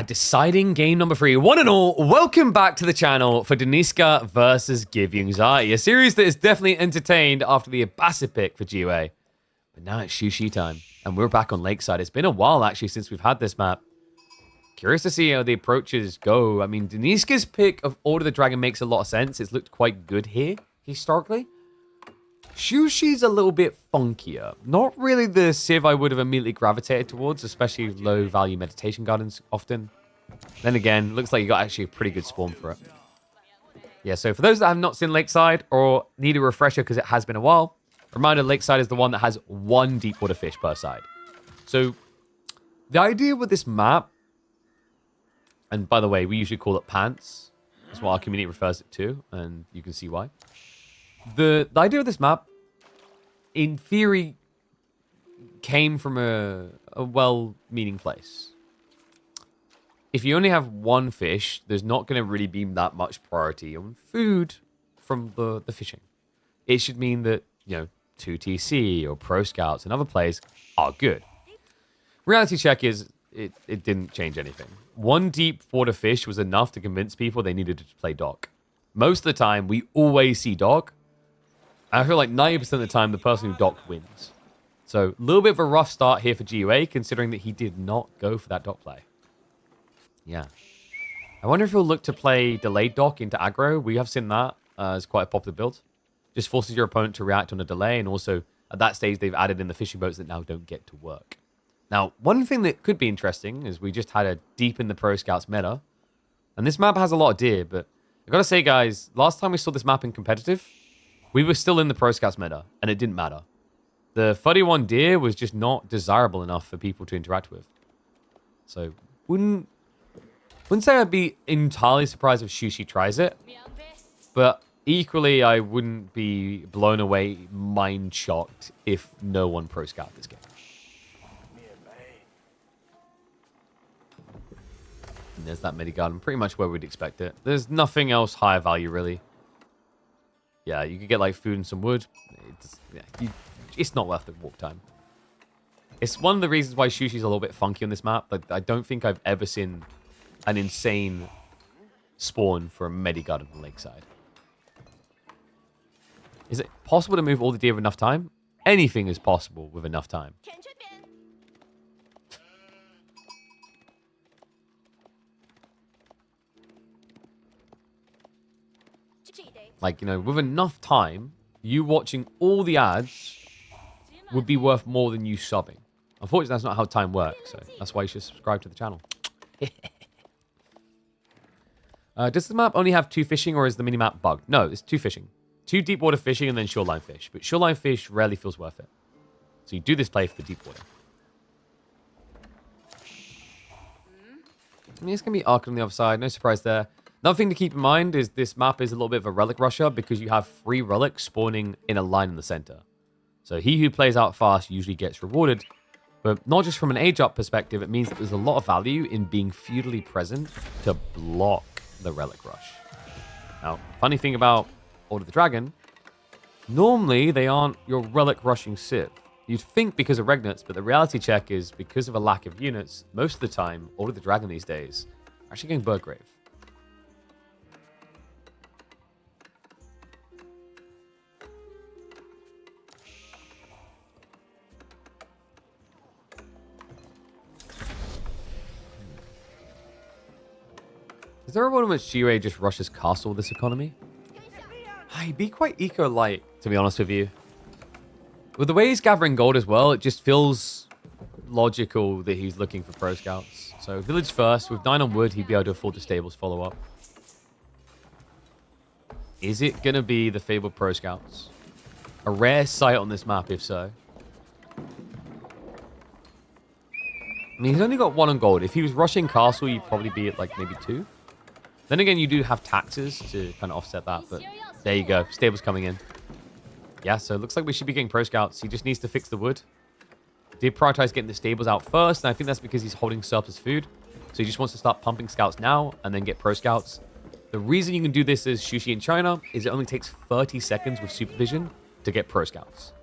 deciding game number 3. One and all, welcome back to the channel for Deniska versus Give You Anxiety, a series that is definitely entertained after the Abasa pick for GUA. But now it's Sushi time, and we're back on Lakeside. It's been a while, actually, since we've had this map. Curious to see how the approaches go. I mean, Deniska's pick of Order the Dragon makes a lot of sense. It's looked quite good here, historically. Sushi's a little bit funkier. Not really the Civ I would have immediately gravitated towards, especially low-value meditation gardens often. Then again, looks like you got actually a pretty good spawn for it. Yeah, so for those that have not seen Lakeside or need a refresher because it has been a while, reminder, Lakeside is the one that has one deep water fish per side. So the idea with this map, and by the way, we usually call it pants. That's what our community refers it to, and you can see why. The idea of this map, in theory, came from a well-meaning place. If you only have one fish, there's not going to really be that much priority on food from the fishing. It should mean that, you know, 2TC or Pro Scouts and other plays are good. Reality check is it didn't change anything. One deep water fish was enough to convince people they needed to play Doc. Most of the time, we always see Doc. I feel like 90% of the time, the person who Doc wins. So, a little bit of a rough start here for GUA, considering that he did not go for that Doc play. Yeah. I wonder if he'll look to play delayed Doc into aggro. We have seen that as quite a popular build. Just forces your opponent to react on a delay, and also, at that stage, they've added in the fishing boats that now don't get to work. Now, one thing that could be interesting is we just had a deep in the Pro Scouts meta. And this map has a lot of deer, but I gotta say, guys, last time we saw this map in competitive, we were still in the Pro Scouts meta, and it didn't matter. The 31 deer was just not desirable enough for people to interact with. So, wouldn't say I'd be entirely surprised if Sushi tries it, but equally, I wouldn't be blown away, mind-shocked if no one Pro Scout this game. And there's that midi-garden, pretty much where we'd expect it. There's nothing else higher value, really. Yeah, you could get like food and some wood. It's not worth the walk time. It's one of the reasons why Sushi's a little bit funky on this map. Like, I don't think I've ever seen an insane spawn for a medi-garden on Lakeside. Is it possible to move all the deer with enough time? Anything is possible with enough time. Like, you know, with enough time, you watching all the ads would be worth more than you subbing. Unfortunately, that's not how time works, so that's why you should subscribe to the channel. Does the map only have 2 fishing, or is the minimap bugged? No, it's 2 fishing. 2 deep water fishing and then shoreline fish. But shoreline fish rarely feels worth it. So you do this play for the deep water. I mean, it's going to be Ark on the other side. No surprise there. Another thing to keep in mind is this map is a little bit of a relic rusher because you have 3 relics spawning in a line in the center. So he who plays out fast usually gets rewarded. But not just from an age-up perspective, it means that there's a lot of value in being feudally present to block the relic rush. Now, funny thing about Order the Dragon, normally they aren't your relic rushing Civ. You'd think because of Regnuts, but the reality check is because of a lack of units, most of the time, Order the Dragon these days are actually getting Birdgrave. Is there a one in which GUA just rushes castle this economy? He'd be quite eco-light, to be honest with you. With the way he's gathering gold as well, it just feels logical that he's looking for Pro Scouts. So village first, with 9 on wood, he'd be able to afford the stables follow-up. Is it going to be the fabled Pro Scouts? A rare sight on this map, if so. I mean, he's only got 1 on gold. If he was rushing castle, you'd probably be at like maybe 2. Then again, you do have taxes to kind of offset that, but there you go. Stables coming in. Yeah, so it looks like we should be getting Pro Scouts. He just needs to fix the wood. Did prioritize getting the stables out first, and I think that's because he's holding surplus food. So he just wants to start pumping scouts now and then get Pro Scouts. The reason you can do this as Sushi in China is it only takes 30 seconds with supervision to get Pro Scouts.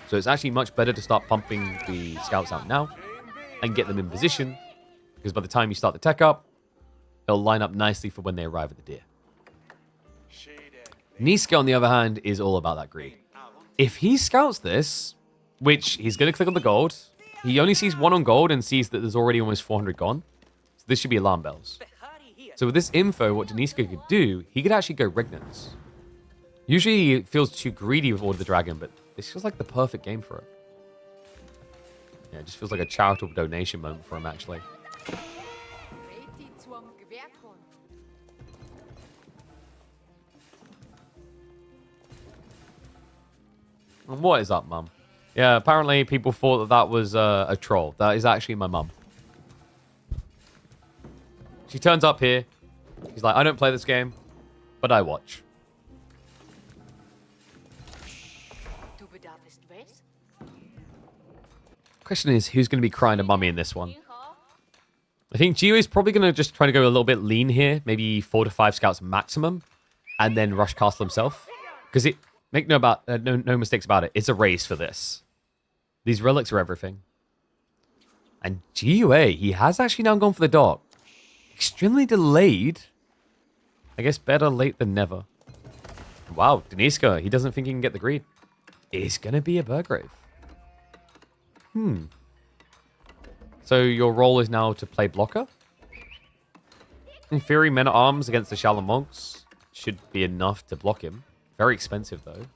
So it's actually much better to start pumping the scouts out now and get them in position, because by the time you start the tech up, It'll line up nicely for when they arrive at the deer. Niska, on the other hand, is all about that greed. If he scouts this, which he's going to click on the gold, he only sees 1 on gold and sees that there's already almost 400 gone. So this should be alarm bells. So with this info, what Deniska could do, he could actually go Rignans. Usually he feels too greedy with Order of the Dragon, but this feels like the perfect game for it. Yeah, it just feels like a charitable donation moment for him, actually. And what is up, Mum? Yeah, apparently people thought that that was a troll. That is actually my mum. She turns up here. She's like, I don't play this game, but I watch. Question is, who's going to be crying to mummy in this one? I think Gio is probably going to just try to go a little bit lean here. Maybe 4 to 5 scouts maximum. And then rush castle himself. Because it, make no mistakes about it, it's a race for this. These relics are everything. And GUA, he has actually now gone for the dock. Extremely delayed. I guess better late than never. Wow, Deniska, he doesn't think he can get the greed. It's going to be a Burgrave. So your role is now to play blocker? In theory, men-at-arms against the Shallow Monks should be enough to block him. Very expensive, though.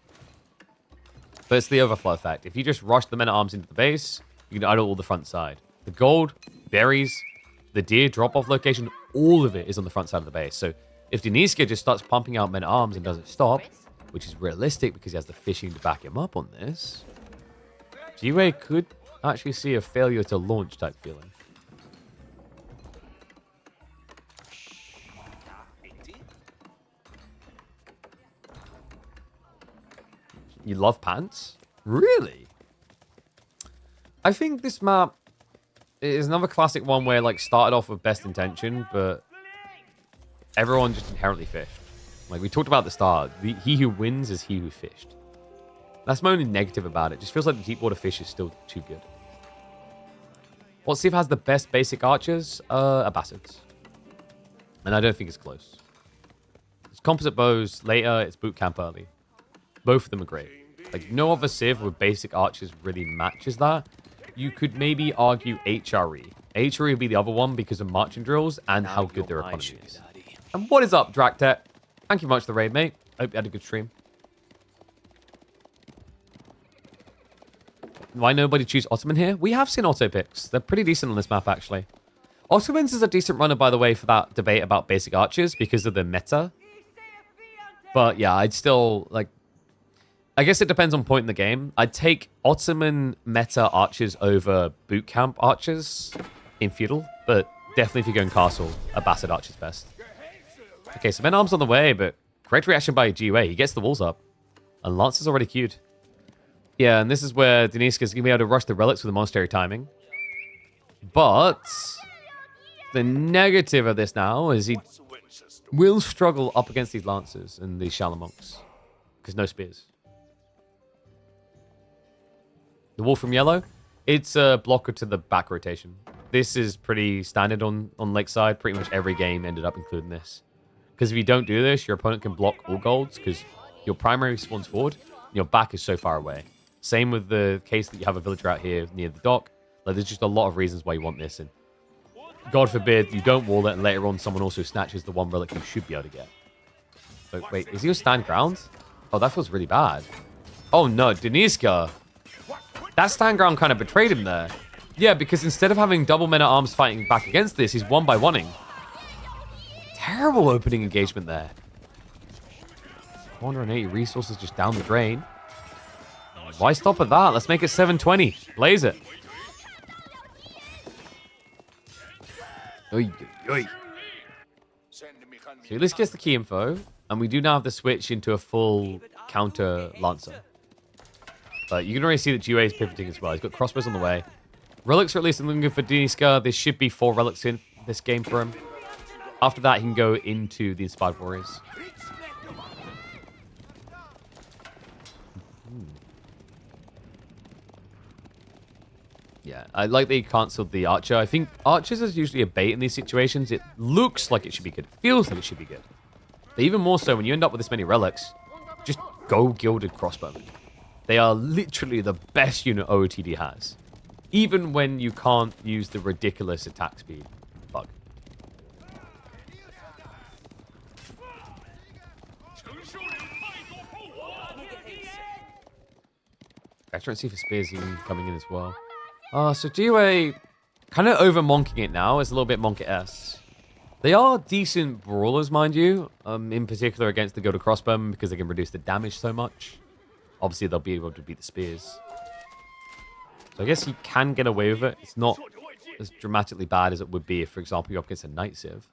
But it's the overflow effect. If you just rush the men-at-arms into the base, you can idle all the front side. The gold, berries, the deer drop-off location, all of it is on the front side of the base. So if Deniska just starts pumping out men-at-arms and doesn't stop, which is realistic because he has the fishing to back him up on this, G-Way could actually see a failure to launch type feeling. You love pants? Really? I think this map is another classic one where like started off with best intention, but everyone just inherently fished. Like we talked about at the start, he who wins is he who fished. That's my only negative about it. Just feels like the deep water fish is still too good. What Civ has the best basic archers? Abbasids. And I don't think it's close. It's composite bows later, it's boot camp early. Both of them are great. Like no other Civ with basic archers really matches that. You could maybe argue HRE. HRE would be the other one because of marching drills and how good their economy is. And what is up, Draktet? Thank you much for the raid, mate. Hope you had a good stream. Why nobody choose Ottoman here? We have seen auto picks. They're pretty decent on this map, actually. Ottomans is a decent runner, by the way, for that debate about basic archers because of the meta. But yeah, I'd still, like... I guess it depends on point in the game. I'd take Ottoman meta archers over boot camp archers in Feudal, but definitely if you're going castle, Abbasid archer's best. Okay, so men-arms on the way, but great reaction by GUA. He gets the walls up. And Lance is already queued. Yeah, and this is where Deniska is going to be able to rush the relics with the monastery timing. But the negative of this now is he will struggle up against these lancers and these shallow monks. Because no spears. The wall from yellow, it's a blocker to the back rotation. This is pretty standard on Lakeside. Pretty much every game ended up including this. Because if you don't do this, your opponent can block all golds because your primary spawns forward and your back is so far away. Same with the case that you have a villager out here near the dock. Like, there's just a lot of reasons why you want this. And God forbid you don't wall it and later on someone also snatches the one relic you should be able to get. But wait, is he a stand ground? Oh, that feels really bad. Oh no, Deniska. That stand ground kind of betrayed him there. Yeah, because instead of having double men-at-arms fighting back against this, he's one by one-ing. Terrible opening engagement there. 480 resources just down the drain. Why stop at that? Let's make it 720. Blaze it. Oy, oy. So this gets the key info, and we do now have the switch into a full counter Lancer. But you can already see that GUA is pivoting as well. He's got crossbows on the way. Relics are at least looking good for Deniska. There should be 4 relics in this game for him. After that, he can go into the Inspired Warriors. Yeah, I like that he cancelled the Archer. I think Archers is usually a bait in these situations. It looks like it should be good. It feels like it should be good. But even more so, when you end up with this many relics, just go Gilded Crossbowmen. They are literally the best unit OOTD has. Even when you can't use the ridiculous attack speed bug. Veterancy for Spears even coming in as well. So GOA kind of over monking it now. It's a little bit monk-esque. They are decent brawlers, mind you. In particular against the Gilded Crossbowmen because they can reduce the damage so much. Obviously, they'll be able to beat the spears. So I guess he can get away with it. It's not as dramatically bad as it would be if, for example, you're up against a Night Civ.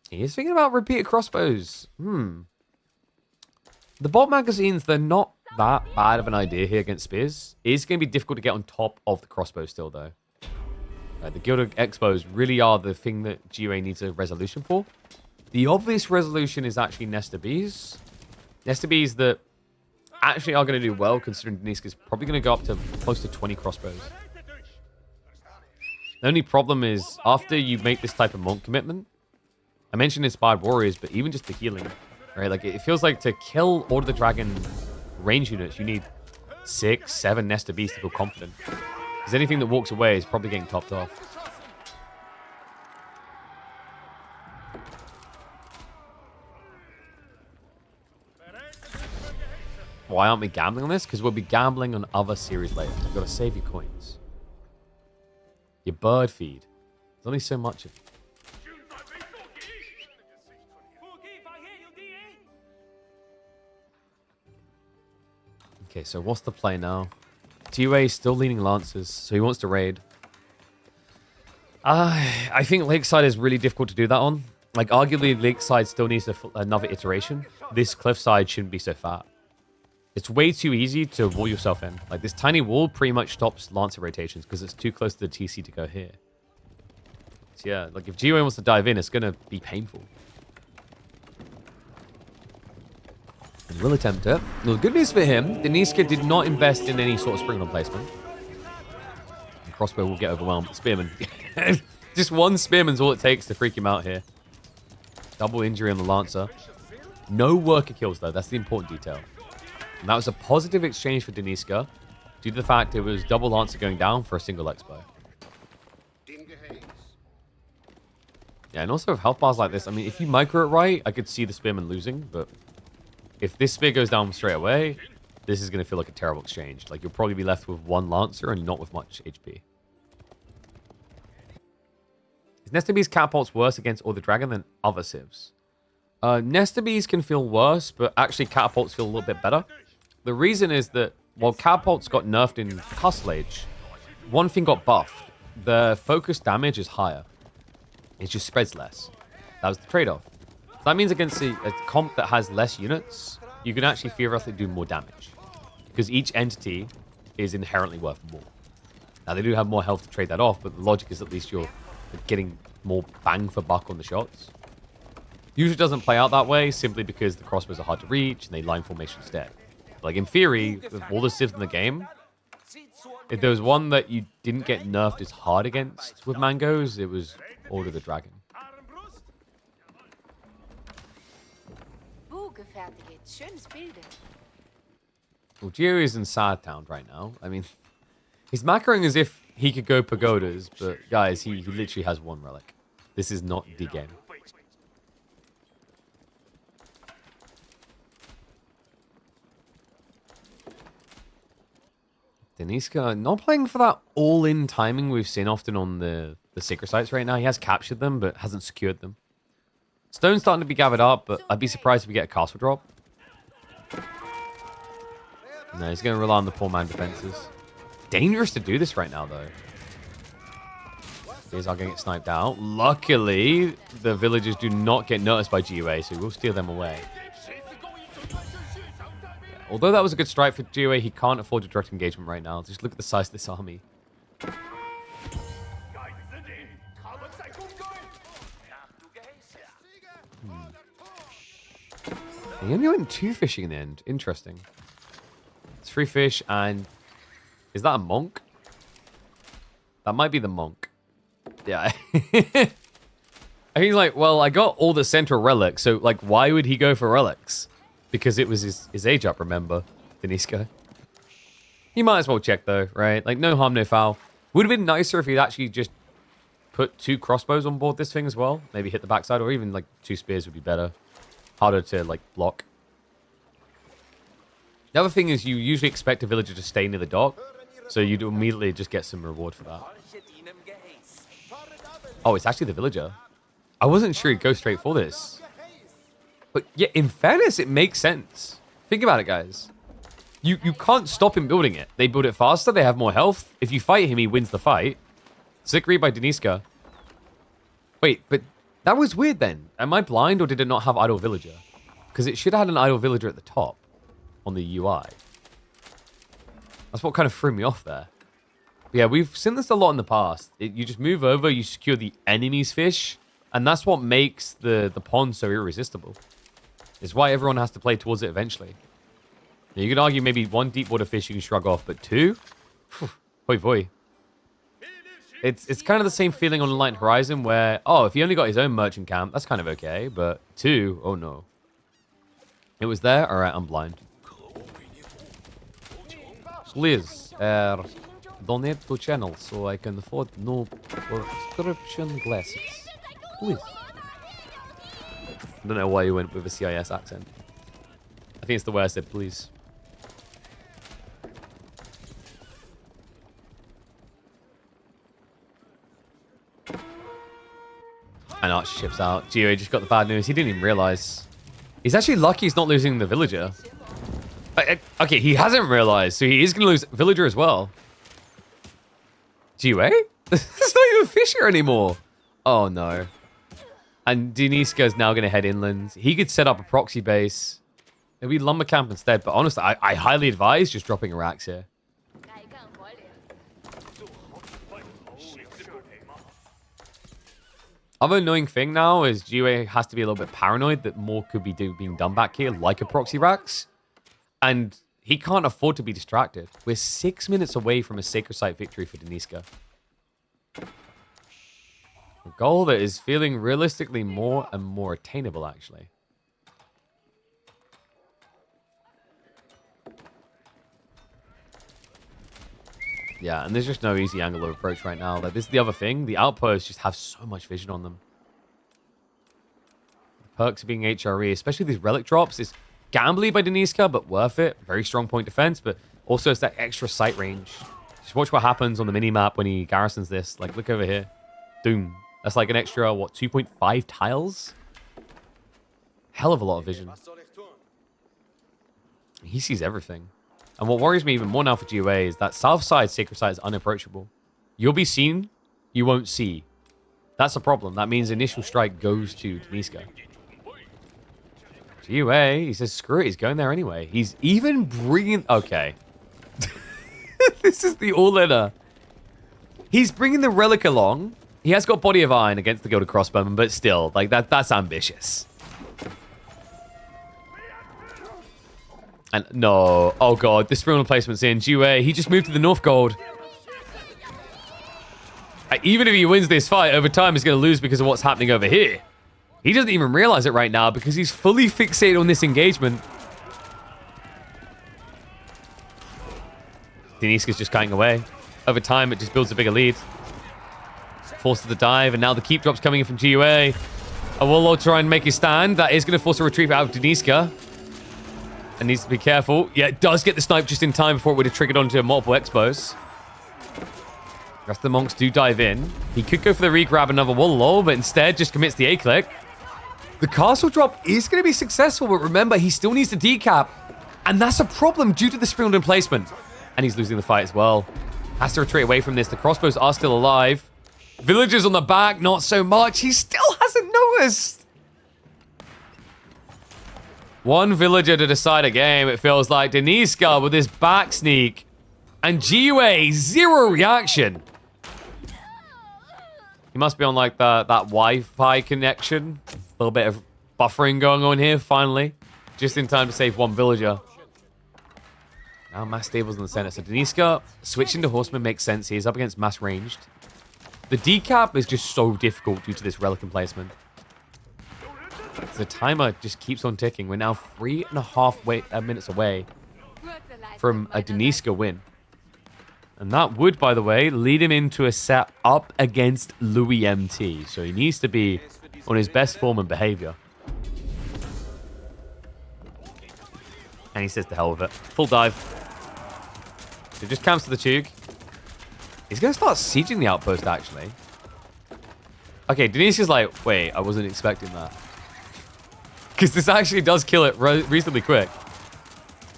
He is thinking about repeated crossbows. The bot magazines, they're not that bad of an idea here against spears. It is going to be difficult to get on top of the crossbow still, though. The Gilded Expos really are the thing that GOA needs a resolution for. The obvious resolution is actually Nesta Bees. Nesta Bees that actually are going to do well, considering Deniska is probably going to go up to close to 20 crossbows. The only problem is, after you make this type of monk commitment, I mentioned Inspired Warriors, but even just the healing, right? Like, it feels like to kill Order of the Dragon range units, you need 6, 7 Nesta Bees to feel confident. Because anything that walks away is probably getting topped off. Why aren't we gambling on this? Because we'll be gambling on other series later. You've got to save your coins. Your bird feed. There's only so much of it. Okay, so what's the play now? GOA is still leaning Lancers, so he wants to raid. I think Lakeside is really difficult to do that on. Like, arguably, Lakeside still needs another iteration. This Cliffside shouldn't be so fat. It's way too easy to wall yourself in. Like, this tiny wall pretty much stops Lancer rotations because it's too close to the TC to go here. So, yeah, like, if GOA wants to dive in, it's going to be painful. And will attempt it. Well, the good news for him, Deniska did not invest in any sort of spring replacement. And Crossbow will get overwhelmed. Spearman. Just one Spearman's all it takes to freak him out here. Double injury on the Lancer. No worker kills, though. That's the important detail. And that was a positive exchange for Deniska due to the fact it was double Lancer going down for a single Expo. Yeah, and also with health bars like this, I mean, if you micro it right, I could see the Spearman losing, but if this Spear goes down straight away, this is going to feel like a terrible exchange. Like, you'll probably be left with one Lancer and not with much HP. Is Nesta Bee's catapults worse against All the Dragon than other civs? Nesta Bees can feel worse, but actually catapults feel a little bit better. The reason is that while catapults got nerfed in Castle Age, one thing got buffed. The focus damage is higher. It just spreads less. That was the trade-off. That means against a comp that has less units, you can actually theoretically do more damage. Because each entity is inherently worth more. Now, they do have more health to trade that off, but the logic is at least you're getting more bang for buck on the shots. Usually doesn't play out that way, simply because the crossbows are hard to reach and they line formation instead. Like, in theory, with all the civs in the game, if there was one that you didn't get nerfed as hard against with mangoes, it was Order of the Dragon. Well, Gio is in Sad Town right now. I mean, he's macroing as if he could go pagodas, but guys, he literally has one relic. This is not the game. Deniska not playing for that all-in timing we've seen often on the Sacred Sites right now. He has captured them, but hasn't secured them. Stone's starting to be gathered up, but I'd be surprised if we get a castle drop. No, he's going to rely on the poor man defenses. Dangerous to do this right now, though. These are going to get sniped out. Luckily, the villagers do not get noticed by GOA, so we'll steal them away. Although that was a good strike for GOA, he can't afford a direct engagement right now. Just look at the size of this army. He only went 2 fishing in the end. Interesting. It's 3 fish and Is that a monk? That might be the monk. Yeah. And he's like, well, I got all the central relics, so, like, why would he go for relics? Because it was his age up, remember, Deniska? You might as well check, though, right? Like, no harm, no foul. Would have been nicer if he'd actually just put 2 crossbows on board this thing as well. Maybe hit the backside, or even, like, 2 spears would be better. Harder to, like, block. The other thing is you usually expect a villager to stay near the dock, so you'd immediately just get some reward for that. Oh, it's actually the villager. I wasn't sure he'd go straight for this. But yeah, in fairness, it makes sense. Think about it, guys. You can't stop him building it. They build it faster, they have more health. If you fight him, he wins the fight. Sick read by Deniska. Wait, but that was weird then. Am I blind or did it not have idle villager? Because it should have had an idle villager at the top on the UI. That's what kind of threw me off there. Yeah, we've seen this a lot in the past. You just move over, you secure the enemy's fish, and that's what makes the pond so irresistible. It's why everyone has to play towards it eventually. Now, you could argue maybe 1 deep water fish you can shrug off, but 2? Boy, boy. It's kind of the same feeling on Enlightened Horizon where, oh, if he only got his own merchant camp, that's kind of okay, but 2, oh no. It was there? Alright, I'm blind. Please, donate to channel so I can afford no prescription glasses. Please. I don't know why you went with a CIS accent. I think it's the way I said please. And Arch ships out. Geo just got the bad news. He didn't even realize. He's actually lucky he's not losing the villager. Okay, he hasn't realized, so he is going to lose villager as well. Geo? It's not even Fisher anymore. Oh, no. And Deniska is now going to head inland. He could set up a proxy base. Maybe lumber camp instead, but honestly, I highly advise just dropping Iraqs here. Other annoying thing now is GUA has to be a little bit paranoid that more could be being done back here, like a proxy racks. And he can't afford to be distracted. We're 6 minutes away from a Sacred Site victory for Deniska. A goal that is feeling realistically more and more attainable, actually. Yeah, and there's just no easy angle of approach right now. Like, this is the other thing. The outposts just have so much vision on them. The perks of being HRE, especially these relic drops, is gambly by Deniska, but worth it. Very strong point defense, but also it's that extra sight range. Just watch what happens on the mini-map when he garrisons this. Like, look over here. Doom. That's like an extra, what, 2.5 tiles? Hell of a lot of vision. He sees everything. And what worries me even more now for GOA is that south side Sacred Site is unapproachable. You'll be seen, you won't see. That's a problem. That means initial strike goes to Deniska. GOA, he says, screw it, he's going there anyway. He's even bringing... Okay. This is the all-inner. He's bringing the relic along. He has got Body of Iron against the Gilded Crossbowman, but still, like, that's ambitious. And no, oh god, this spring replacement's in. GUA, he just moved to the North Gold. Even if he wins this fight, over time he's going to lose because of what's happening over here. He doesn't even realize it right now because he's fully fixated on this engagement. Deniska's just cutting away. Over time, it just builds a bigger lead. Forces the dive, and now the keep drop's coming in from GUA. A Warlord trying to make his stand. That is going to force a retreat out of Deniska. And needs to be careful. Yeah, it does get the snipe just in time before it would have triggered onto multiple expos. The rest of the monks do dive in. He could go for the re-grab another Warlord, but instead just commits the A-click. The castle drop is going to be successful, but remember, he still needs to decap. And that's a problem due to the spring placement. And he's losing the fight as well. Has to retreat away from this. The crossbows are still alive. Villagers on the back, not so much. He still hasn't noticed. One villager to decide a game, it feels like. Deniska with his back sneak. And GUA, zero reaction. He must be on like that Wi-Fi connection. A little bit of buffering going on here, finally. Just in time to save one villager. Now mass stables in the center. So Deniska switching to Horseman makes sense. He's up against mass ranged. The decap is just so difficult due to this relic emplacement. The timer just keeps on ticking. We're now 3.5 minutes away from a Deniska win. And that would, by the way, lead him into a set up against Louis MT. So he needs to be on his best form and behavior. And he says to hell with it. Full dive. So just camps to the Tug. He's going to start sieging the outpost, actually. Okay, Deniska's like, wait, I wasn't expecting that. Because this actually does kill it reasonably quick.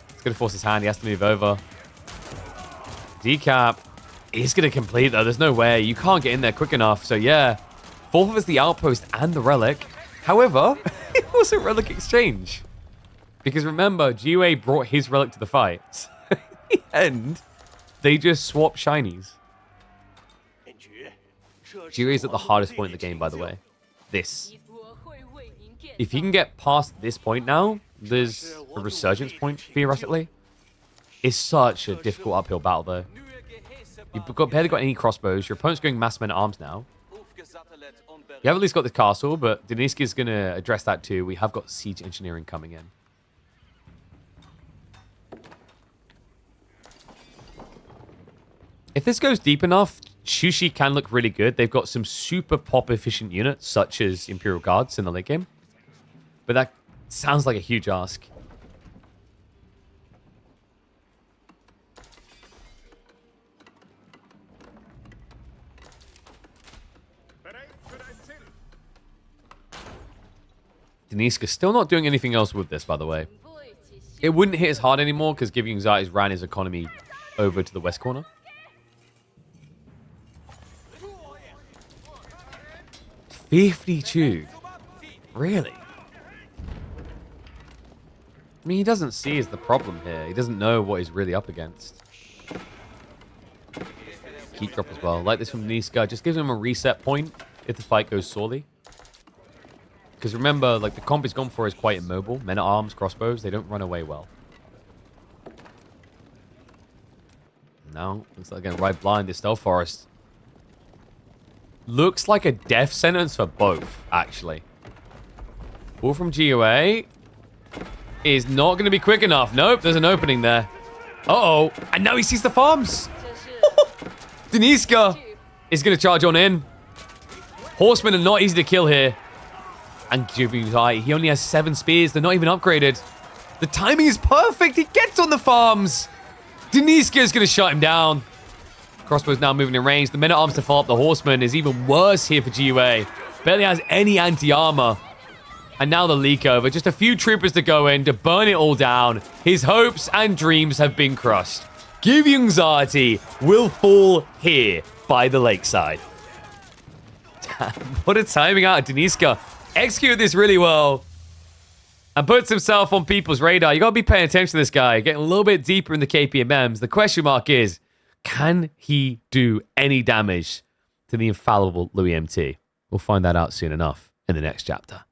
It's going to force his hand. He has to move over. Decap. He's going to complete, though. There's no way. You can't get in there quick enough. So, yeah. Fourth of us the outpost and the relic. However, it was a relic exchange. Because remember, GUA brought his relic to the fight. So in the end, they just swapped shinies. GUA is at the hardest point in the game, by the way. This. If he can get past this point now, there's a resurgence point, theoretically. It's such a difficult uphill battle, though. You've barely got any crossbows. Your opponent's going mass men at arms now. You have at least got the castle, but Deniska's going to address that too. We have got siege engineering coming in. If this goes deep enough, Shushi can look really good. They've got some super pop efficient units, such as Imperial Guards in the late game. But that sounds like a huge ask. Deniska still not doing anything else with this, by the way. It wouldn't hit as hard anymore because Giving Anxieties ran his economy over to the west corner. 52. Really? I mean, he doesn't see is the problem here. He doesn't know what he's really up against. Keep drop as well. Like this from Deniska. Just gives him a reset point if the fight goes sorely. Because remember, like the comp he's gone for is quite immobile. Men at arms, crossbows, they don't run away well. Now, looks like going to ride blind this Stealth Forest. Looks like a death sentence for both, actually. Ball from GUA is not going to be quick enough. Nope, there's an opening there. Uh-oh. And now he sees the farms. Deniska is going to charge on in. Horsemen are not easy to kill here. And he only has 7 spears. They're not even upgraded. The timing is perfect. He gets on the farms. Deniska is going to shut him down. Crossbow's now moving in range. The men-at-arms to follow up the horseman is even worse here for GUA. Barely has any anti-armor. And now the leak over. Just a few troopers to go in to burn it all down. His hopes and dreams have been crushed. Giving Anxiety will fall here by the lakeside. Damn, what a timing out of Deniska. Executed this really well. And puts himself on people's radar. You got to be paying attention to this guy. Getting a little bit deeper in the KPMMs. The question mark is, can he do any damage to the infallible Louis MT? We'll find that out soon enough in the next chapter.